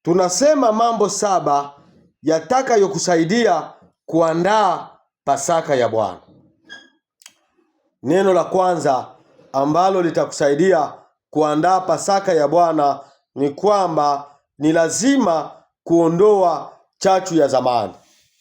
tunasema mambo 7 yatakayokusaidia kuandaa Pasaka ya Bwana. Neno la kwanza ambalo litakusaidia kuandaa Pasaka ya Bwana ni kwamba ni lazima kuondoa chachu ya zamani.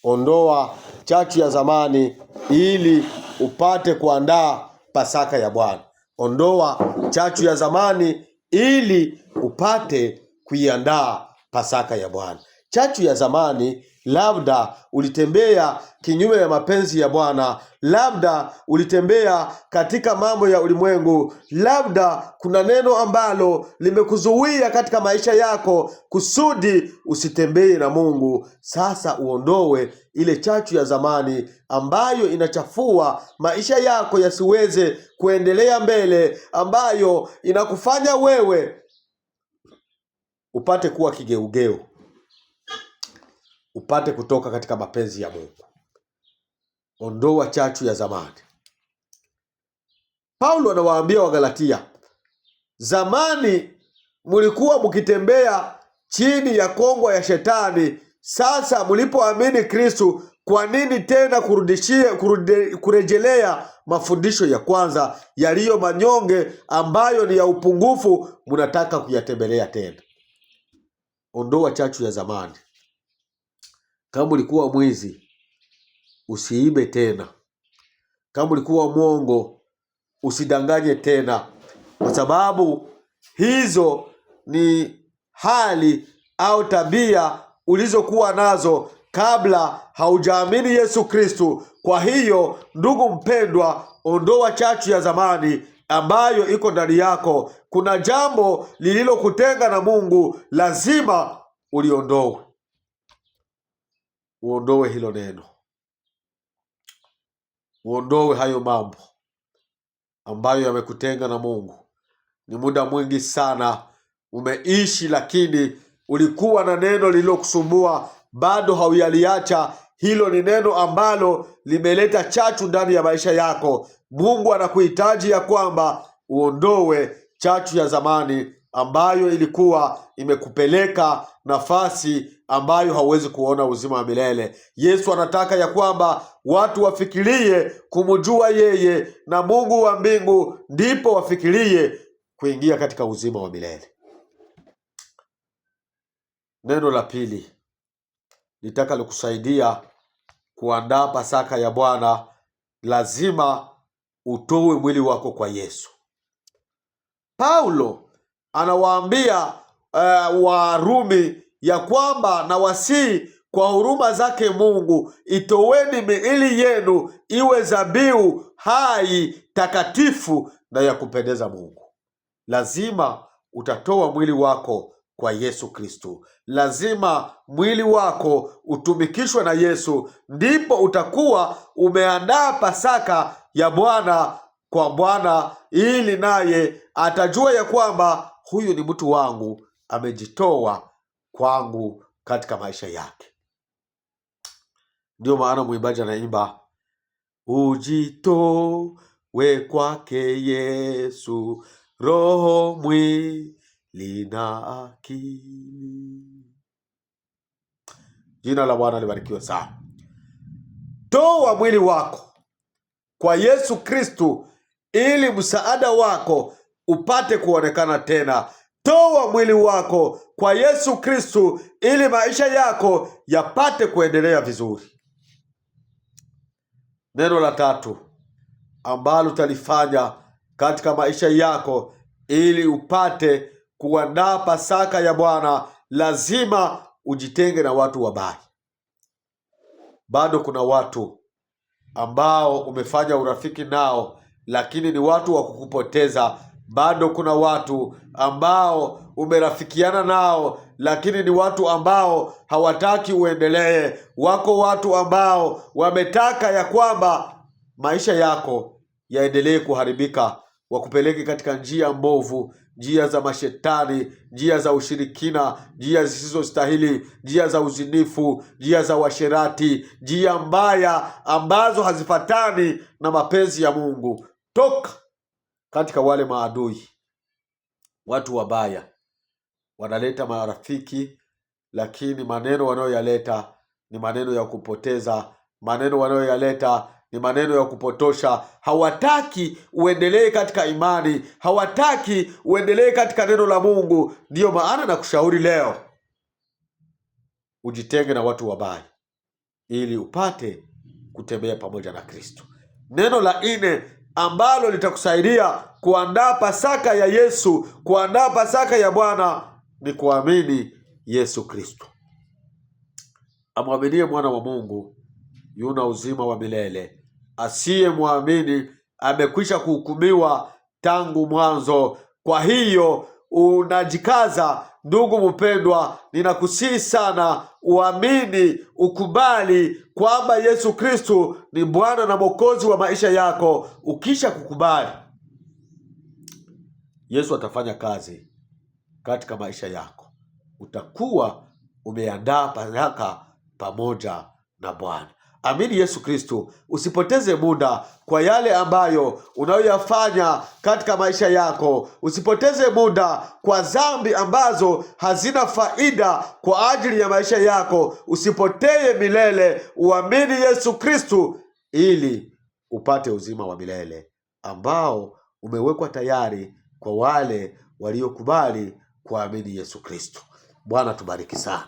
Ondoa chachu ya zamani ili upate kuandaa Pasaka ya Bwana. Ondoa chachu ya zamani ili upate kuiandaa Pasaka ya Bwana. Chachu ya zamani, labda ulitembea kinyume ya mapenzi ya Bwana, labda ulitembea katika mambo ya ulimwengu, labda kuna neno ambalo limekuzuia katika maisha yako kusudi usitembee na Mungu. Sasa uondoe ile chachu ya zamani ambayo inachafua maisha yako yasiweze kuendelea mbele, ambayo inakufanya wewe upate kuwa kigeugeu, upate kutoka katika mapenzi ya Mungu. Ondoa chachu ya zamani. Paulo anawaambia Wagalatia, zamani mlikuwa mkitembea chini ya kongwa ya shetani. Sasa mlipoamini Kristo, kwa nini tena kurejelea mafundisho ya kwanza yaliyo manyonge, ambayo ni ya upungufu, mnataka kuyatembelea tena? Ondoa chachu ya zamani. Kama ulikuwa mwizi, usiibe tena. Kama ulikuwa mwongo, usidanganye tena, kwa sababu hizo ni hali au tabia ulizokuwa nazo kabla haujaamini Yesu Kristo. Kwa hiyo, ndugu mpendwa, ondoa chachu ya zamani ambayo iko ndani yako. Kuna jambo lililokutenga na Mungu, lazima uliondoe. Uondoe hilo neno. Uondoe hayo mambo ambayo yamekutenga na Mungu. Ni muda mwingi sana umeishi, lakini ulikuwa na neno lililokusumbua, bado hauyaliacha. Hilo ni neno ambalo limeleta chachu ndani ya maisha yako. Mungu anakuhitaji ya kwamba uondoe chachu ya zamani ambayo ilikuwa imekupeleka nafasi ambayo hauwezi kuona uzima wa milele. Yesu anataka ya kwamba watu wafikirie kumjua yeye na Mungu wa mbingu, ndipo wafikirie kuingia katika uzima wa milele. Neno la pili litakalokusaidia kuandaa Pasaka ya Bwana, lazima utoe mwili wako kwa Yesu. Paulo anawaambia Warumi ya kwamba, na wasii kwa huruma zake Mungu, itoweni miili yenu iwe dhabihu hai, takatifu na ya kupendeza Mungu. Lazima utatoa mwili wako kwa Yesu Kristo. Lazima mwili wako utumikishwe na Yesu, ndipo utakuwa umeandaa Pasaka ya Bwana kwa Bwana, ili naye atajua ya kwamba huyu ni mtu wangu, amejitoa kwangu katika maisha yake. Ndio maana mwimbaji anaimba, ujitowe kwake Yesu, roho, mwili na akili. Jina la Bwana libarikiwe sana. Toa mwili wako kwa Yesu Kristo ili msaada wako upate kuonekana tena. Toa mwili wako kwa Yesu Kristo ili maisha yako yapate kuendelea vizuri. Neno la tatu ambalo utalifanya katika maisha yako ili upate kuandaa Pasaka ya Bwana, lazima ujitenge na watu wabaya. Bado kuna watu ambao umefanya urafiki nao, lakini ni watu wa kukupoteza. Bado kuna watu ambao umerafikiana nao, lakini ni watu ambao hawataki uendelee. Wako watu ambao wametaka ya kwamba maisha yako yaendelee kuharibika, wakupeleke katika njia mbovu, njia za mashetani, njia za ushirikina, njia zisizostahili, njia za uzinifu, njia za uasherati, njia mbaya ambazo hazifatani na mapenzi ya Mungu. Toka katika wale maadui. Watu wabaya wanaleta marafiki lakini maneno wanayoyaleta ni maneno ya kupoteza, maneno wanayoyaleta ni maneno ya kupotosha. Hawataki uendelee katika imani, hawataki uendelee katika neno la Mungu. Ndiyo maana nakushauri leo ujitenge na watu wabaya ili upate kutembea pamoja na Kristo. Neno la 4 ambalo litakusaidia kuandaa Pasaka ya Yesu, kuandaa Pasaka ya Bwana, ni kuamini Yesu Kristo. Amwaminie mwana wa Mungu yuna uzima wa milele. Asiyemwamini amekwisha kuhukumiwa tangu mwanzo. Kwa hiyo unajikaza, ndugu mpendwa, ninakusihi sana uamini, ukubali kwamba Yesu Kristo ni Bwana na Mwokozi wa maisha yako. Ukisha kukubali, Yesu atafanya kazi katika maisha yako. Utakuwa umeandaa Pasaka pamoja na Bwana. Amini Yesu Kristo. Usipoteze muda kwa yale ambayo unayoyafanya katika maisha yako. Usipoteze muda kwa dhambi ambazo hazina faida kwa ajili ya maisha yako. Usipotee milele. Uamini Yesu Kristo ili upate uzima wa milele ambao umewekwa tayari kwa wale waliokubali kuamini Yesu Kristo. Bwana tubariki sana.